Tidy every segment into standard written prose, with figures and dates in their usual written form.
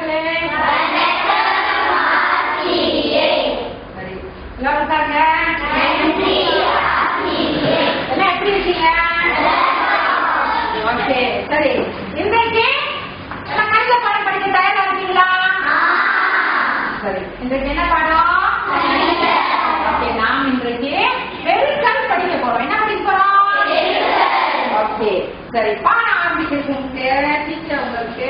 மாணவர்களே. சரி, எல்லாரும் சாங்க என்ன எப்படி இருக்கீங்க? ஓகே, சரி. இன்றைக்கு கணித பாடம் படிக்க தயாரா இருக்கீங்களா? சரி, இன்றைக்கு என்ன பாடம்? ஓகே, நாம் இன்றைக்கு பெருக்கல் படிக்க போறோம். என்ன படிக்க போறோம்? ஓகே, சரி. பாடம் ஆரம்பிக்கிறதுக்கு டீச்சர் உங்களுக்கு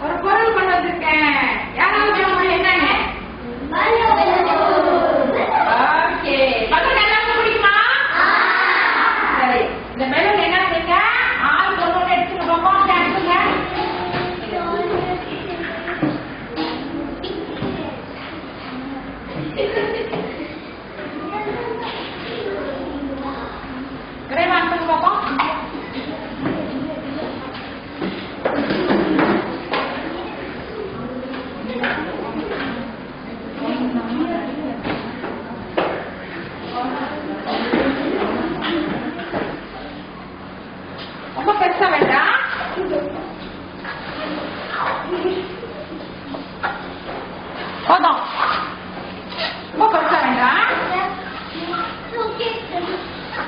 ஒரு பொருள் கொண்டு வந்திருக்கேன். யாராவது என்னங்க? ஓகே, பலூன் எல்லாருக்கும் பிடிக்குமா? சரி, இந்த பலூன் என்ன செய்யுங்க? ஆள் கொண்டு எடுத்துங்க பாப்போம். எடுத்துங்க. விரைவா அனுப்புங்க பாப்போம். ரொம்ப பெருசா வேண்டாம். போதும். ரொம்ப பெருசா வேண்டாம்.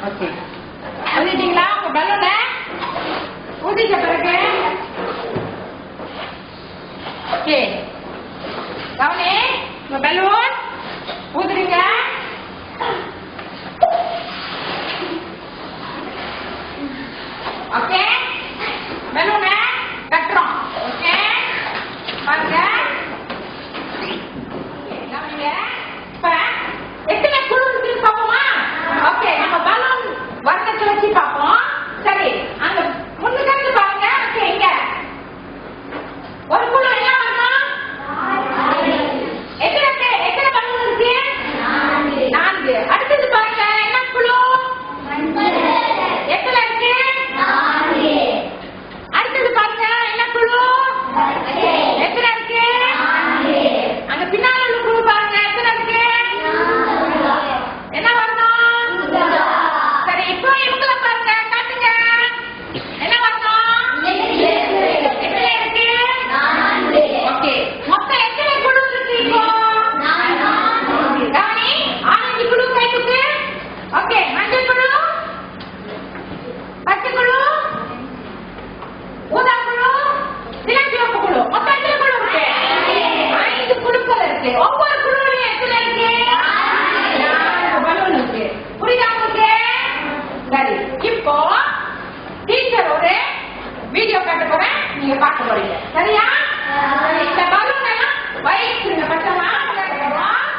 ஓகே, ஊதிட்டீங்களா உங்க பலூன? ஊதிட்ட பிறகு ஓகே, கவனி, உங்க பலூன் ஊதுறீங்க. ஓகே, பலூன கட்டுறோம். ஓகே, பாருங்க. இப்ப எத்தனை குழு இருக்குன்னு பாப்போமா? ஓகே, நம்ம பலூன் வர்ணத்தை வச்சு பார்ப்போம். சரி, அங்க முன்னுக்கு பாருங்க. ஓகே, இங்க ஒரு குழு என்ன வரணும்? எத்தனை பலூன் இருக்கு? 4. அடுத்தது பாருங்க, என்ன குழு? எத்தனை இருக்கு? 4. அடுத்தது பாருங்க, என்ன குழு? எத்தனை இருக்கு? 4. அங்க பின்னால உள்ள குழு பாருங்க, எத்தனை இருக்கு? என்ன வரணும்? சரி, இப்போ இவங்கள பாருங்க, காட்டுங்க. என்ன வரணும்? எத்தனை இருக்கு? 4. ஓகே, மொத்தம் எத்தனை குழு இருக்கு இப்போ? 4. கவனி, ஆரஞ்சு குழு கைக்கு. ஓகே, மஞ்சள் குழு, பச்சை குழு, ஊதா குழு, சிவப்பு குழு. மொத்தம் எத்தனை குழு இருக்கு? 5 குழுக்கள் இருக்கு. ஒவ்வொரு குழுவிலும் எத்தனை இருக்கு? 4 பலூன் இருக்கு. புரியுதா உங்களுக்கு? சரி, இப்போ டீச்சர் ஒரு வீடியோ காட்ட போறேன், நீங்க பார்க்க போறீங்க. சரியா? இந்த பலூன் எல்லாம் வயிற்றுங்க பச்சமா.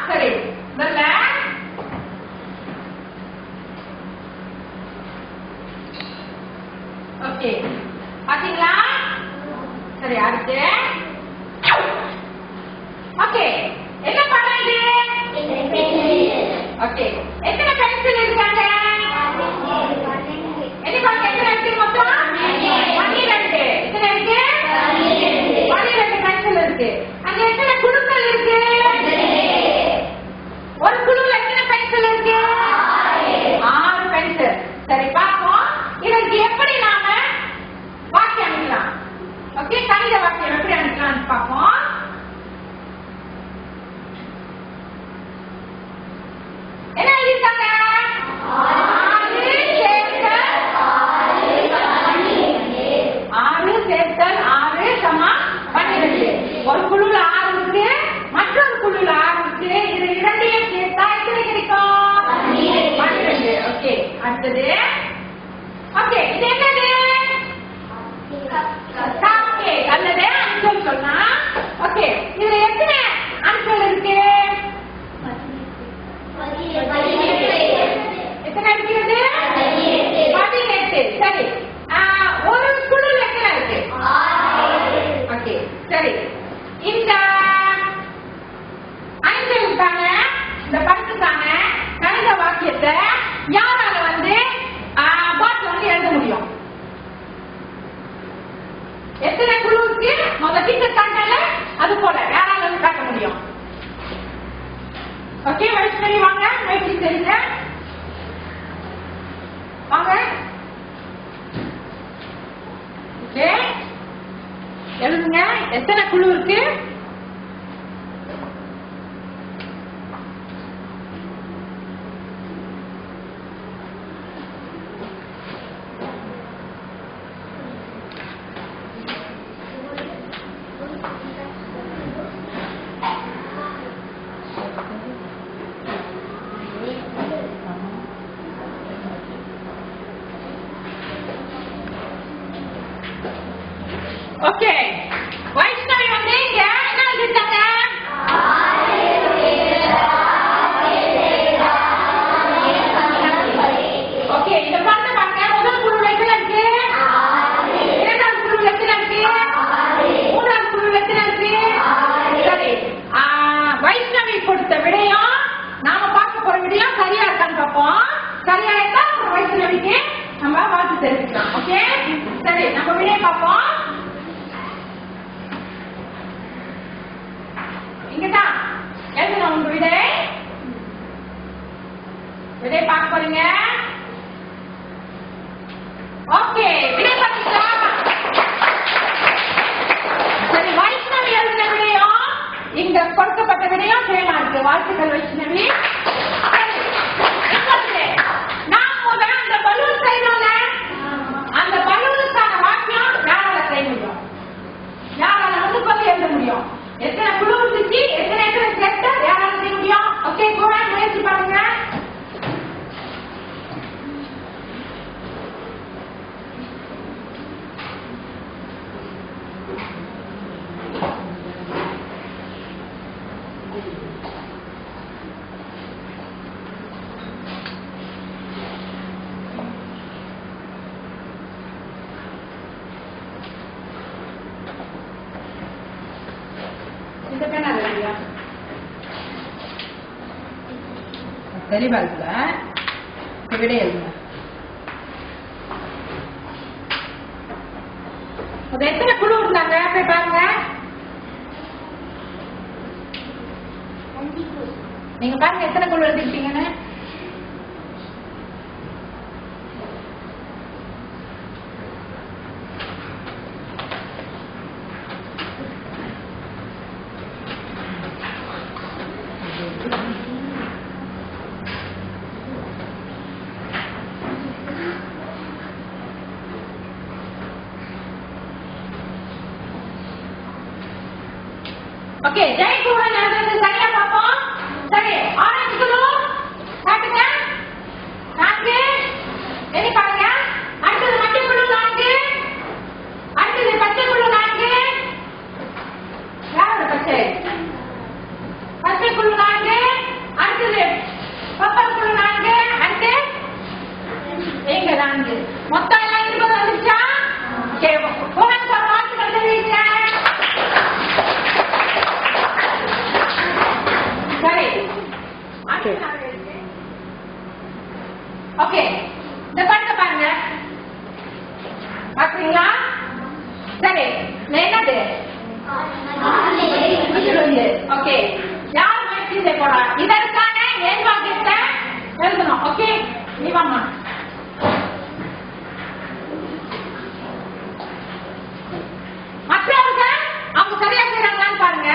சரி, முதல்ல ஓகே, பாத்தீங்களா? சரி, அடுத்து ஓகே, என்ன படம் இது? ஓகே, எத்தனை பென்சில் இருக்காங்க? என்ன பாருங்க, எத்தனை இருக்கு மொத்தம்? 12. எத்தனை இருக்கு? 12 பென்சில் இருக்கு. அங்க எத்தனை குழுக்கள் இருக்கு? ஒரு குழுவில் எத்தனை பென்சில் இருக்கு? 6 பென்சில். சரி, பார்ப்போம் இதற்கு எப்படி நாம வாக்கியம் அமைக்கலாம். ஓகே, கணித வாக்கியம் எப்படி அமைக்கலாம் பார்ப்போம். என்ன எழுதிருக்காங்க? 6 சேர்த்தல் 6 சமம் 12. ஒரு குழுல 6 இருக்கு, மற்றொரு குழுல 6 இருக்கு. இது இரண்டையும் சேர்த்தா எத்தனை கிடைக்கும்? 12. ஓகே, அடுத்தது ஓகே, இது என்னது? காக்கே அல்லது அஞ்சல் சொன்னா. ஓகே, இதுல எத்தனை அஞ்சல் இருக்கு? எத்தனை இருக்கிறது? 18. சரி, ஒரு குழுல எத்தனை இருக்கு? 6. ஓகே, சரி. இந்த அஞ்சலுக்கான, இந்த படத்துக்கான கணித வாக்கியத்தை யாரால வந்து பாட்டு வந்து எழுத முடியும்? எத்தனை குழுவுக்கு முதல் டீச்சர் காட்டல, அது போல யாரால வந்து காட்ட முடியும்? ஓகே, வைஷ்ணவி வாங்க, முயற்சி செய்யுங்க. எத்தனை குழு இருக்கு? ஓகே, வைஷ்ணவி வந்து இங்க என்ன எழுதிட்டாங்க? ஓகே, இந்த பாட்டு பாருங்க. முதல் குழுல எத்தனை இருக்கு? இரண்டாவது குழுல எத்தனை இருக்கு? மூன்றாவது குழுல எத்தனை இருக்கு? சரி, வைஷ்ணவி கொடுத்த விடயம் நாம பார்க்க போற விடயம் சரியா இருக்கான்னு பார்ப்போம். சரியா இருந்தா வைஷ்ணவிக்கு நம்ம வாழ்த்து தெரிவிக்கலாம். ஓகே, சரி, நம்ம விடயம் பார்ப்போம். இங்கதான் எழுதணும் உங்க விடை பார்க்க போறீங்க. ஓகே, விடை பார்த்தீங்களா? சரி, வைஷ்ணவி எழுதின விடயம் இங்க கொடுக்கப்பட்ட விடயம் சேமா இருக்கு. வாழ்த்துக்கள் வைஷ்ணவி. நான் முதல்ல அந்த பலூன் செய்யணும்ல, அந்த பலூனுக்கான வாக்கியம் யாரால செய்ய முடியும்? யாரால வந்து எழுத முடியும்? எத்தனை குழு இருந்துச்சு, எத்தனை சேர்த்து யாரால செய்ய முடியும்? ஓகே, கூட முயற்சி பண்ணுங்க. தெளிவா இருக்குல்ல? விடை எழுதுங்க. எத்தனை குழு இருந்தாங்க போய் பாருங்க. நீங்க பாருங்க எத்தனை குழு எழுதிக்கிட்டீங்கன்னு. ஓகே, ஜெயக்குமார் எழுதுறது சரியா பார்ப்போம். சரி, ஆரஞ்சு குழு காட்டுங்க. 4 எண்ணி பாருங்க. அடுத்தது மஞ்ச குழு 4, அடுத்தது பச்சை குழு 4. யாரோட பச்சை? பச்சை குழு 4, அடுத்தது பப்பர் குழு 4, அடுத்து எங்க 4. மொத்தம் எல்லாம் 20 வந்துச்சா? சரி, போன பார்த்து கண்டுபிடிங்க. சரி, ஓகே, இந்த படத்தை பாருங்க. பாக்குறீங்களா? சரி, என்னது? ஓகே, யார் முயற்சி செய்ய போறா? இதற்கான ஏற்பாட்டை எழுதணும். ஓகே, நீ வாமா. மற்றவர்கள் அவங்க சரியா செய்யறாங்களான்னு பாருங்க.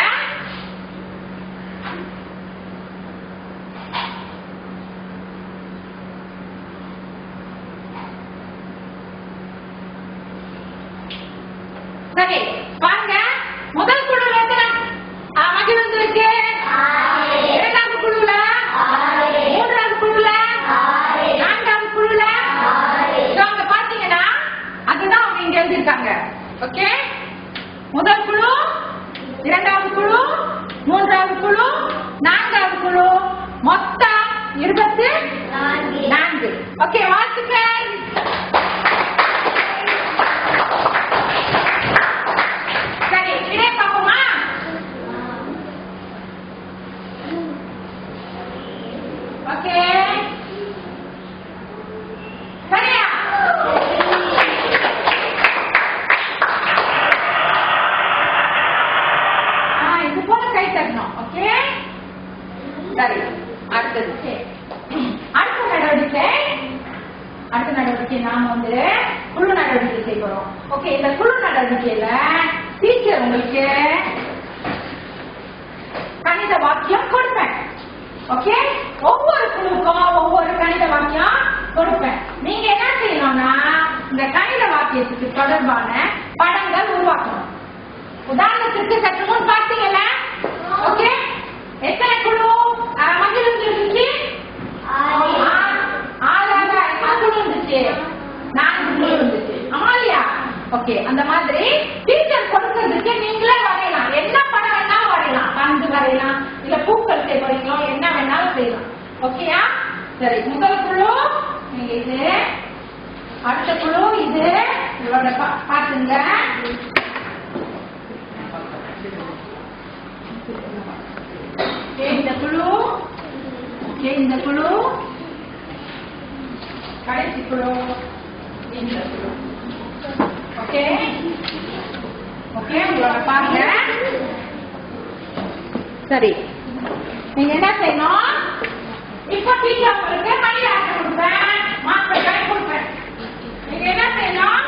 சரி, பாருங்க. முதல் குழுல எத்தனை மகிழ் இருக்கு? இரண்டாவது குழுல, மூன்றாவது குழுல, நான்காவது குழுல. அவங்க பாத்தீங்கன்னா அதுதான் அவங்க இங்க எழுதிருக்காங்க. ஓகே, முதல் குழு, இரண்டாவது குழு, மூன்றாவது குழு, நான்காவது குழு, மொத்தம் 24. ஓகே, வாழ்த்துக்கள். சரி, இதே பார்ப்போமா? ஓகே, சரியா? இது போல கை தரணும். ஓகே, சரி. அடுத்தது அடுத்த நடவடிக்கை நாம வந்து குழு நடவடிக்கை செய்ய போறோம். ஓகே, இந்த குழு நடவடிக்கையில டீச்சர் உங்களுக்கு கணித வாக்கியம் கொடுப்பேன். ஓகே, ஒவ்வொரு குழுவுக்கும் ஒவ்வொரு கணித வாக்கியம் கொடுப்பேன். நீங்க என்ன செய்யணும்னா இந்த கணித வாக்கியத்துக்கு தொடர்பான படங்கள் உருவாக்கணும். உதாரணத்துக்கு சற்று முன் பார்த்தீங்கல்ல? ஓகே, எத்தனை குழு மகிழ்ச்சி இருந்துச்சு? 6 குழு இருந்துச்சு, 4 குழு இருந்துச்சு. ஆமா இல்லையா? ஓகே, அந்த மாதிரி டீச்சர் கொடுக்கறதுக்கு நீங்களே வரையலாம். என்ன படம் வேணாலும் வரையலாம். பந்து வரையலாம், இல்ல பூக்கள் செய்யலாம், என்ன வேணாலும் செய்யலாம். ஓகேயா? சரி, முதல் குழு நீங்க இது, அடுத்த குழு இது. இதோட பாத்துங்க. இந்த குழு, இந்த குழு, கடைசி குழு இந்த குழு. ஓகே ஓகே, உங்களோட பாருங்க. சரி, நீங்க என்ன செய்யணும்? இப்ப டீச்சர் உங்களுக்கு கணித ஆசை கொடுப்பேன், மார்க் கொடுப்பேன். நீங்க என்ன செய்யணும்?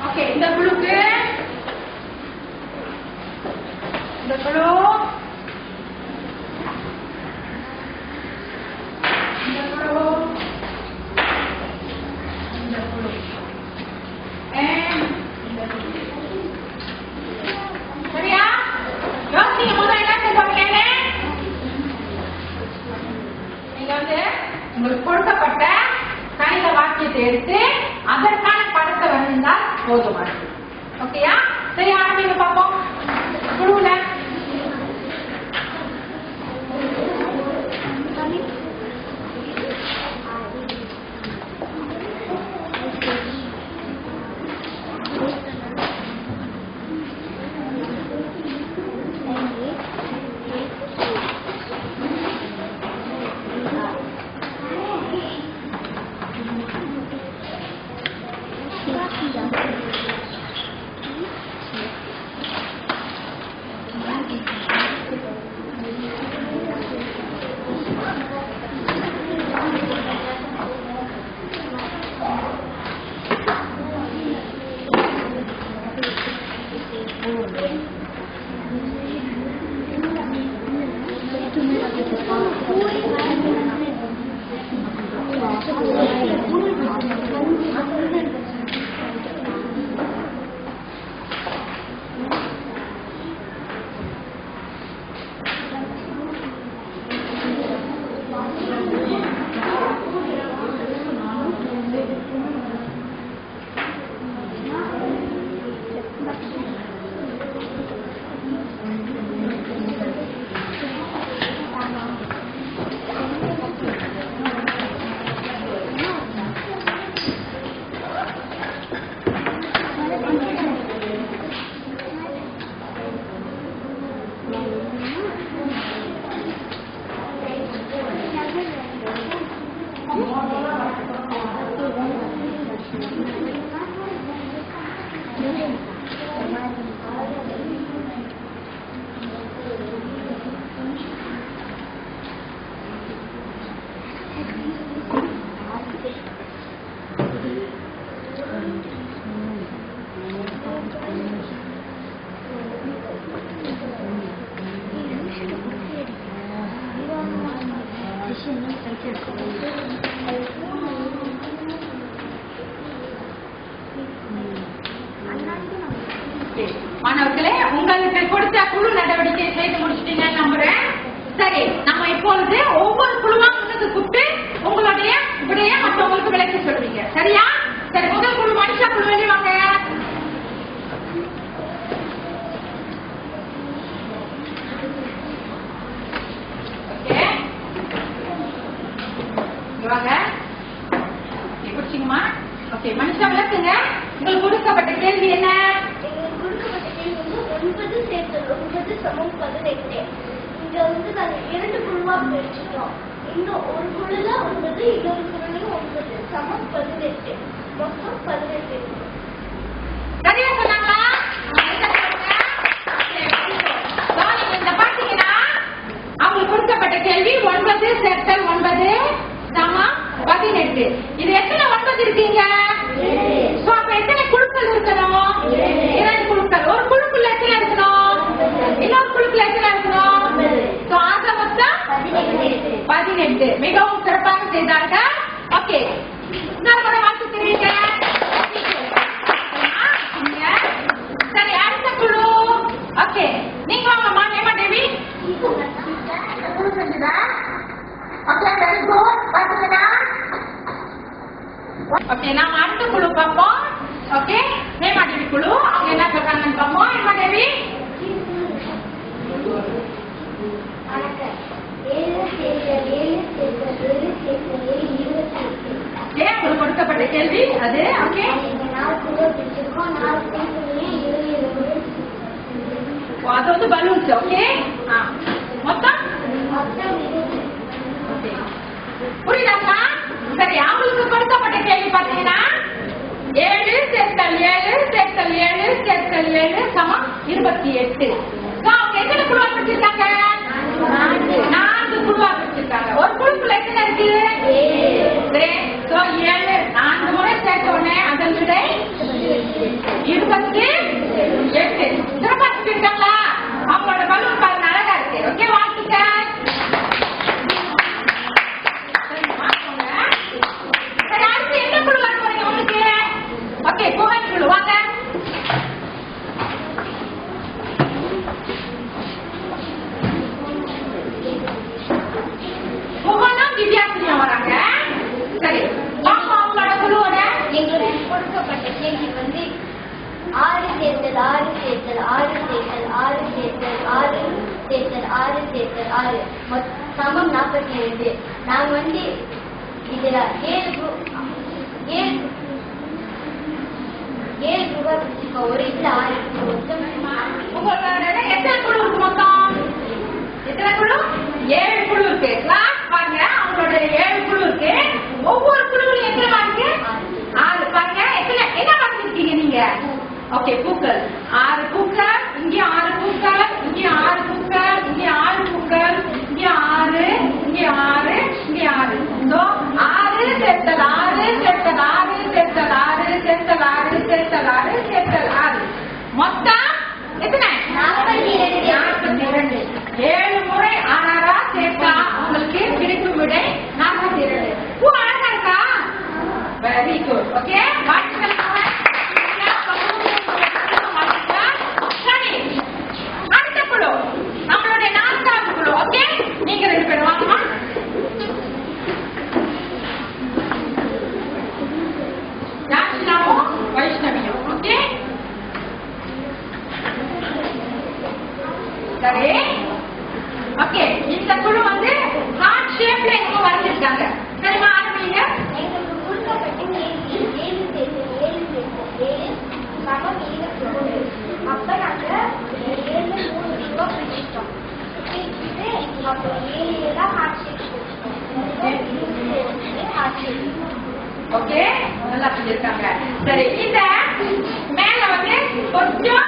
ஓகே, இந்த குழுக்கு, இந்த குழு, இந்த குழு, இந்த குழு, சரியா? யோசிக்க முதல்ல என்ன செய்வாங்க? நீங்க உங்களுக்கு கொடுக்கப்பட்ட கணித வாக்கியத்தை எடுத்து அதற்கான படத்தை வரைந்தால் போதுமானது. ஓகேயா? சரி, ஆரம்பிங்க பார்ப்போம். குழுல மாணவர்களே, உங்களுக்கு கொடுத்த குழு நடவடிக்கை செய்து முடிச்சிட்டீங்கன்னு நம்புறேன். சரி, நம்ம இப்பொழுது ஒவ்வொரு குழுவா முன்னுக்கு கூப்பிட்டு உங்களுடைய விடைய மற்றவங்களுக்கு விளக்கி சொல்றீங்க. சரியா? சரி, முதல் குழு மனுஷா குழு வெளியே வாங்க. பிடிச்சிங்கம்மா? ஓகே, மனுஷா விளக்குங்க. உங்களுக்கு கொடுக்கப்பட்ட கேள்வி என்ன? 9 சேர்த்தல் 9 சமம் 18. இங்க நாங்க 2 குழுவா பிரிச்சுட்டோம். இன்னும் ஒரு குழுல 9, இன்னொரு குழுல 9 சமம் 18. மொத்தம் 18. சரியா சொன்னாங்களா? இந்த பாத்தீங்கன்னா அவங்களுக்கு கொடுக்கப்பட்ட கேள்வி 9 சேர்த்தல் 9 சமம் 18. இது எத்தனை 9 இருக்கீங்க? அப்ப எத்தனை குழுக்கள் இருக்கணும்? 2 குழுக்கள். ஒரு குழுக்குள்ள எத்தனை இருக்கணும்? இன்னொரு குழுக்குள்ள எத்தனை இருக்கணும்? ஆக மொத்தம் 18. மிகவும் சிறப்பாக செய்தார்கள். ஓகே, இன்னொரு முறை வாழ்த்து தெரியுங்க. சரி, அடுத்த குழு. ஓகே, நீங்க வாங்கம்மா. நேமா தேவி. ஓகே, நாம அடுத்த குழு பார்ப்போம். ஓகே, நேமா தேவி குழு. அவங்க என்ன சொல்றாங்கன்னு பார்ப்போம். நேமா தேவி. உங்களுக்கு கொடுக்கப்பட்ட கேள்வி அது. ஓகே, அது வந்து பலூன்ஸ். ஓகே, மொத்தம் புரியுதாங்களா? சரி, அவங்களுக்கு கொடுக்கப்பட்ட கேள்வி பார்த்தீங்கன்னா 7 சேர்த்தல் 7 சேர்த்தல் 7 சேர்த்தல் 7 சமம் 28. அவங்க எத்தனை குழுவா பிரிச்சிருக்காங்க? 4 குழுவா பிரிச்சிருக்காங்க. ஒரு குழுக்குள்ள எத்தனை இருக்கு? 7. 4 முறை சேர்த்த உடனே அதன் விடை 28. சிறப்பா சொல்லிருக்காங்களா? அவங்களோட பலூன் பாருங்க, அழகா இருக்கு. ஓகே, வாழ்த்துக்கள். சரி, அடுத்து என்ன குழு வர போறீங்க உங்களுக்கு? ஓகே, புகழ் குழு வாங்க. புகழும் திவ்யாசிரியும் வராங்க. சரி, அவங்களோட குழுவோட எங்களுக்கு கொடுக்கப்பட்ட கேள்வி வந்து 6 சேர்த்தல் 6 சேர்த்தல் 6 சேர்த்தல் 6 சேர்த்தல் 6 சேர்த்தல் 6 சேர்த்தல் 6 சமம் 42. நாங்க வந்து இதுல 7 ரூபாய் பிடிச்சிருக்கோம். ஒரு இதுல 6 உங்களோட எத்தனை குழு இருக்கு மொத்தம்? எத்தனை குழு? 7 குழு இருக்கு. கிளாஸ் பாருங்க, அவங்களோட 7 குழு இருக்கு. ஒவ்வொரு குழுவிலும் எத்தனை இருக்கு? 6. பாருங்க, எத்தனை என்ன பார்த்துருக்கீங்க நீங்க? ஓகே, பூக்கள் 6 பூக்கள், இங்கே 6 பூக்கள், இங்கே 6 பூக்கள், இங்கே 6 பூக்கள், இங்கே 6, இங்கே 6, இங்கே 6. 6 சேர்த்தல் 6 சேர்த்தல் 6 சேர்த்தல் 6 சேர்த்தல் 6 சேர்த்தல் 6 சேர்த்தல் 6 மொத்தம் எத்தனை? 42. 7 முறை 6 சேர்த்தா உங்களுக்கு கிடைக்கும் விடை 42. பூ அழகா இருக்கா? Very good. ஓகே, வாழ்த்துக்கள். அடுத்த குழு நம்மளுடைய 4வது குழு. ஓகே, நீங்க 2 பேரும் வாங்கம்மா. யாச்சினாவும் வைஷ்ணவியும். ஓகே, சரி. ஓகே, இந்த குழு வந்து ஹார்ட் ஷேப்ல எங்க வரைஞ்சிருக்காங்க. சரிமா, ஆரம்பிங்க. எங்களுக்கு கொடுக்கப்பட்ட கேள்வி 7 சேர்த்தல் 7 சேர்த்தல் 7 சமம் 24. அப்ப நாங்க 7 3 ரூபாய் பிடிச்சிட்டோம். அப்போ 7 எல்லாம் heart shape heart shape. Okay, நல்லா புரிஞ்சிருக்காங்க. சரி, இந்த மேல வந்து கொஞ்சம்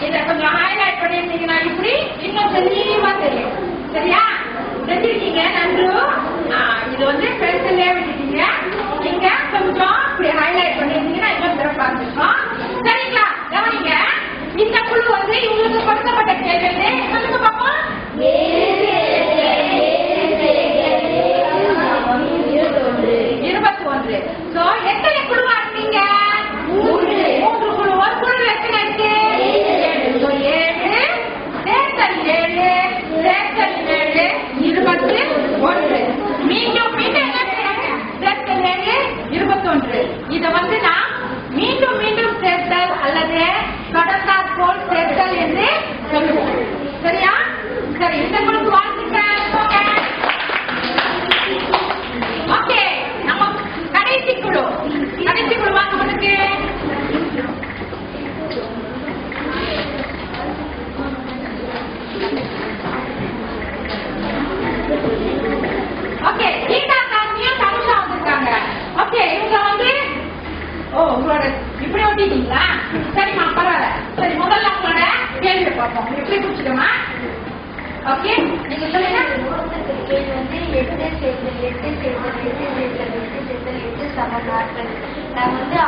இத கொஞ்சம் ஹைலைட் பண்ணிருந்தீங்கன்னா இப்படி இன்னும் தெளிவா தெரியும். சரியா? செஞ்சிருக்கீங்க, நன்று. இது வந்து பென்சிலே விட்டுட்டீங்க. நீங்க கொஞ்சம் இப்படி ஹைலைட் பண்ணிருந்தீங்கன்னா இன்னும் சிறப்பா இருக்கும். சரிங்களா? கவனிங்க, இந்த குழு வந்து இவங்களுக்கு கொடுக்கப்பட்ட கேள்வி சொல்லுங்க பாப்போம். 21. சோ எத்தனை குழுவா இருக்கீங்க? 3 குழு. ஒரு குழு எத்தனை இருக்கு? 7 சேர்த்தல் 7 சேர்த்தல் 7 21. மீண்டும் மீண்டும் என்ன செய்யறாங்க? சேர்த்தல் 7 21. இத வந்து நாம் மீண்டும் மீண்டும் சேர்த்தல் அல்லது தொடர்ந்தாற் போல் சேர்த்தல் என்று சொல்லுவோம். சரியா? சரி, இந்த குழுக்கு வாழ்த்துக்கள். ஓகே, நம்ம கடைசி குழு வாங்க உங்களுக்கு. ஓகே, கீதா காந்தியும் தனுஷா வந்திருக்காங்க. ஓகே, இவங்க வந்து உங்களோட இப்படி ஓட்டிட்டீங்களா? சரிம்மா, பரவாயில்ல. சரி, முதல்ல உங்களோட கேள்வி பார்ப்போம். எப்படி குடிச்சிக்கமா? ஓகே, நீங்க சொல்லுங்க. கேள்வி வந்து 8 சேர்த்தல் 8 சேர்த்தல் 8 சேர்த்தல் 8 சேர்த்தல் 8 சமம் 40. நாங்க வந்து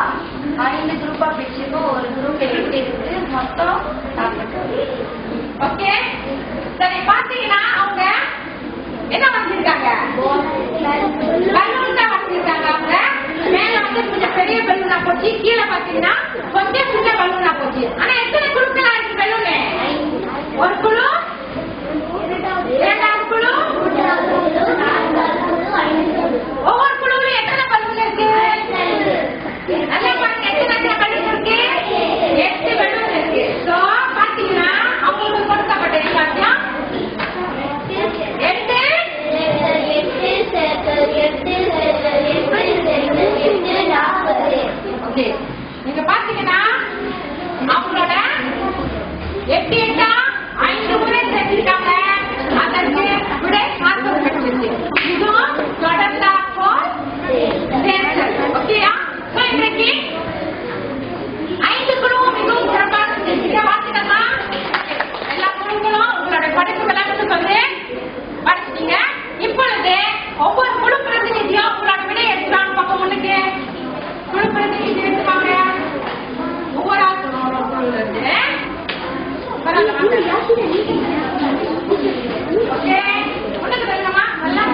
5 குரூப்பா பிரிச்சிருக்கோம். ஒரு குரூப் 8 இருக்கு. மொத்தம் 40. ஓகே சரி பாத்தீங்கன்னா அவங்க என்ன வச்சிருக்காங்க பலூன் தான் வச்சிருக்காங்க. அவங்க மேல வந்து கொஞ்சம் பெரிய பலூனா போச்சு, கீழே பாத்தீங்கன்னா கொஞ்சம் சின்ன பலூனா போச்சு. ஆனா எத்தனை குழுக்களா இருக்கு பலூனு? ஒரு குழு, இரண்டாவது குழு, ஒவ்வொரு குழுவிலும் எத்தனை பலூன் இருக்கு? நல்லா பாருங்க, எத்தனை பலூன் இருக்கு? 8 பலூன் இருக்கு. சோ பாத்தீங்கன்னா அவங்களுக்கு கொடுக்கப்பட்ட விஷயம் 8 நீங்க பாத்தீங்கன்னா அவங்களோட 8 8 5 முறை சேர்த்திருக்காங்க. அதற்கு விடை 40 கிடைச்சிருக்கு. இதுவும் தொடர்ந்தா ஓகேயா? இன்றைக்கு 5 குழுவும் மிகவும் சிறப்பாக செஞ்சிருக்கீங்க. வாசிக்கமா எல்லா குழுக்களும் உங்களோட படிப்பு விளக்கத்து சொல்லி படிச்சிட்டீங்க. இப்பொழுது ஒவ்வொரு குழு பிரதிநிதியும் உங்களோட விடை எடுத்துக்கான்னு பக்கம் முன்னுக்கு குழு பிரதிநிதி எடுத்துப்பாங்க. ஒவ்வொரு குழுல இருந்து ஓகே முன்னுக்கு தெரியுமா? நல்லா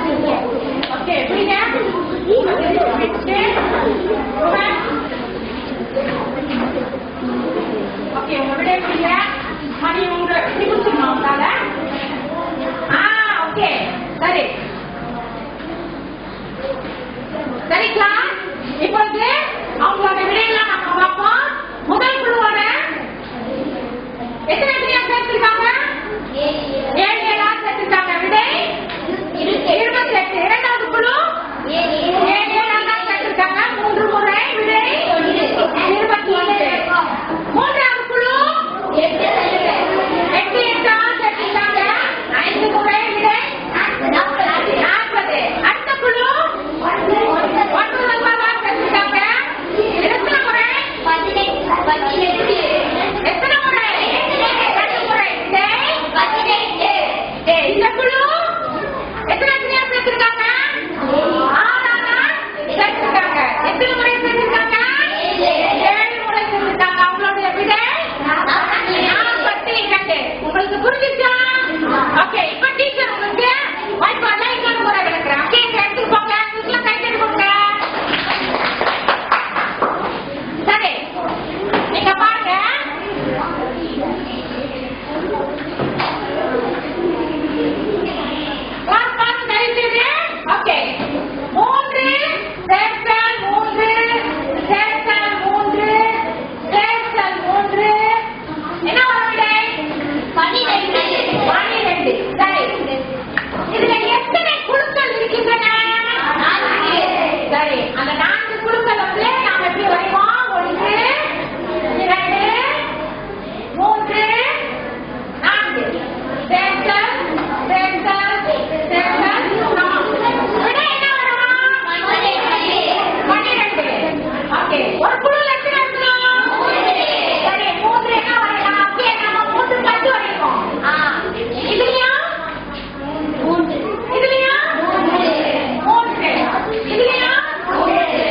ஓகே புரியுங்க. ஓகே உங்க விடை புரியுங்க. மணி உங்க எப்படி குடிச்சிருக்கோம் உங்களால? ஓகே சரி சரி கிளாஸ். இப்பொழுது அவங்களோட விடையெல்லாம் நம்ம பார்ப்போம். முதல் குழுவோட எத்தனை விடையா சேர்த்திருக்காங்க? 7 7 சேர்த்திருக்காங்க. விடை 28. இரண்டாவது குழு 7 7 சேர்த்திருக்காங்க. 3 முறை விடை 21. மூன்றாவது குழு 8 8 சேர்த்திருக்காங்க. 5 முறை விடை 40. அடுத்த குழு 9 சேர்த்திருக்காங்க. எத்தனை முறை? 18. எத்தனை முறை? 2 முறை விடை 18. இந்த குழு எத்தனை சேர்த்திருக்காங்க? 6 சேர்த்திருக்காங்க. எத்தனை முறை சேர்த்திருக்காங்க? 7 முறை சேர்த்திருக்காங்க. அவங்களுடைய விடை 42. உங்களுக்கு புரிஞ்சுச்சா? ஓகே இப்ப டீச்சர் உங்களுக்கு வாய்ப்பால இன்னொரு முறை விளக்குறேன். ஓகே எடுத்துட்டு போங்க. கை தட்டி கொடுங்க. சரி நீங்க பாருங்க. ஓகே 3 சேர்த்தல் 3 சேர்த்தல் 3 சேர்த்தல் 3 என்ன வர விடை? 12. சரி இதுல எத்தனை குழுக்கள் இருக்கின்றன? 4. சரி அந்த 4 குழுக்கள் வந்து நாம எப்படி வரைவோம்? 1 2 3 4 சேர்த்தல் சேர்த்தல் சேர்த்தல் சமம். விடை என்ன வரும்? 12. ஓகே ஒரு குழுல எத்தனை இருக்கணும்? 3. சரி 3 என்ன வரையலாம்? ஓகே நம்ம 3 கட்டு வரைவோம். இதுலயா 3 இதுலயா 3 இதுலயா 3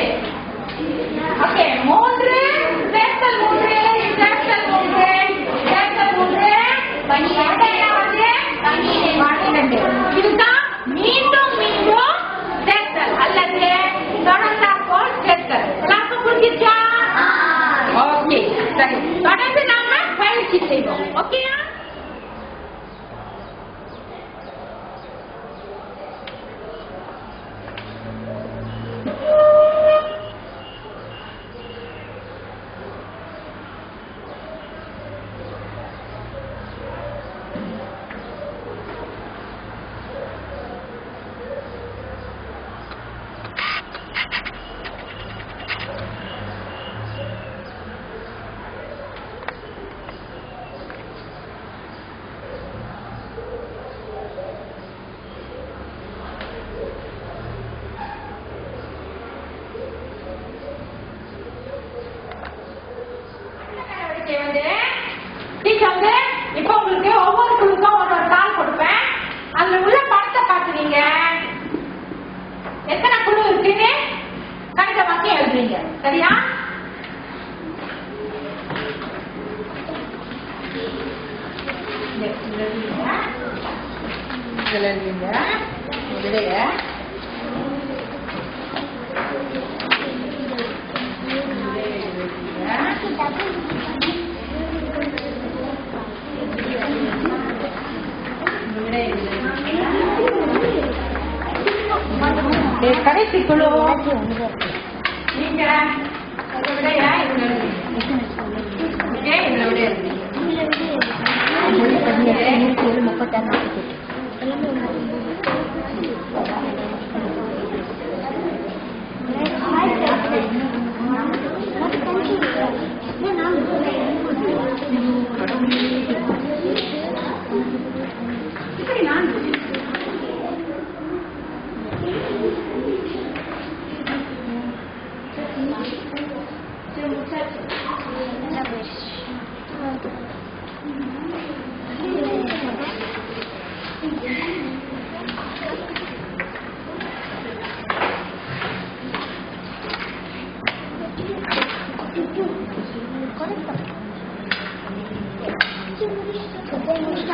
நீங்க அதை விட ஏன் இதுல இருக்கீங்க? ஏன் இதுல விட இருக்கீங்க?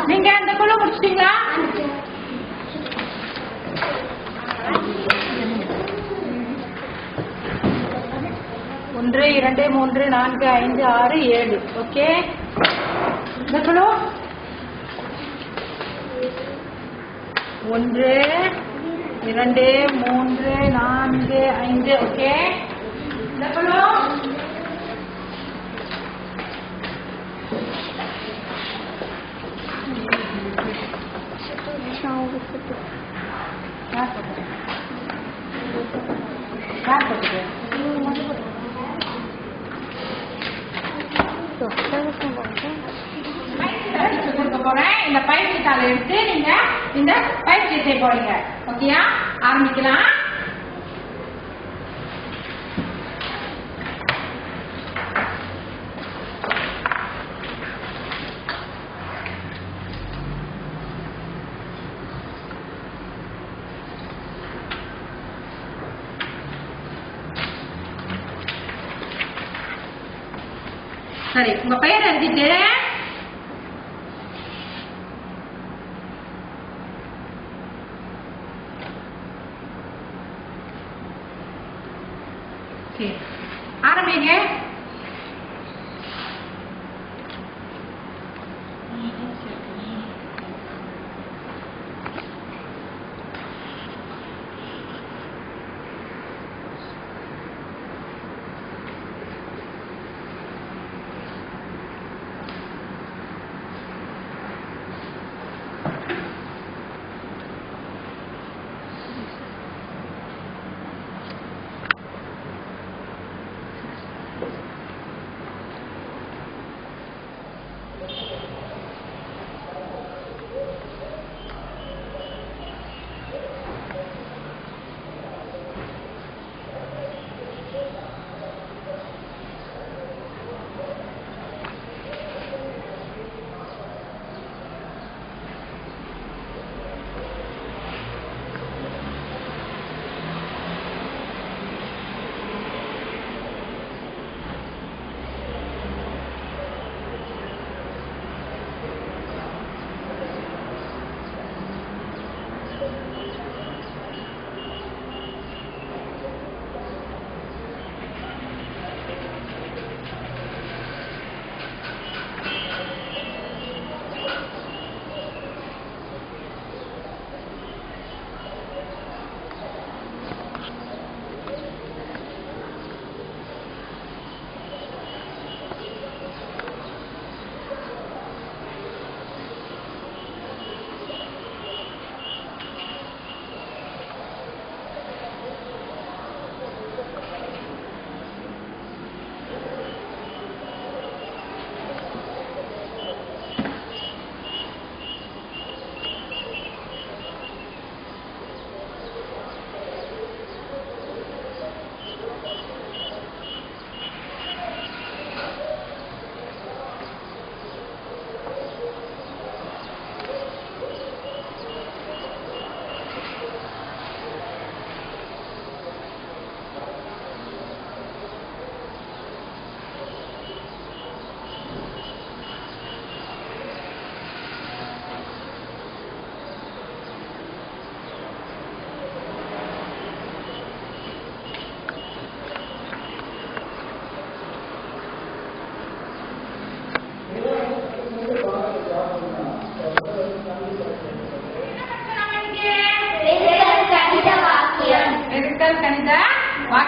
நீங்க அந்த குழு முடிச்சிட்டீங்களா? ஒன்று, 2, 3, 4, 5, 6, 7. ஓகே. இந்த குழு 1, 2, 3, 4, 5. ஓகே. இந்த குழு இந்த பயிற்சி தாளை எடுத்து நீங்க இந்த பயிற்சி செய்ய போறீங்க. ஓகேயா? ஆரம்பிக்கலாம். சரி, உங்க பெயர் எழுதிட்டு ஆரம்பிங்க.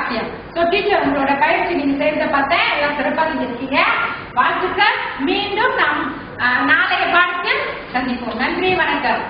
வாக்கியம். சோ டீச்சர் உங்களோட பயிற்சி நீங்க செய்யறத பார்த்தேன், எல்லாம் சிறப்பா செஞ்சிருக்கீங்க. வாழ்த்துக்கள். மீண்டும் நாம் நாளைய பாடத்தில் சந்திப்போம். நன்றி, வணக்கம்.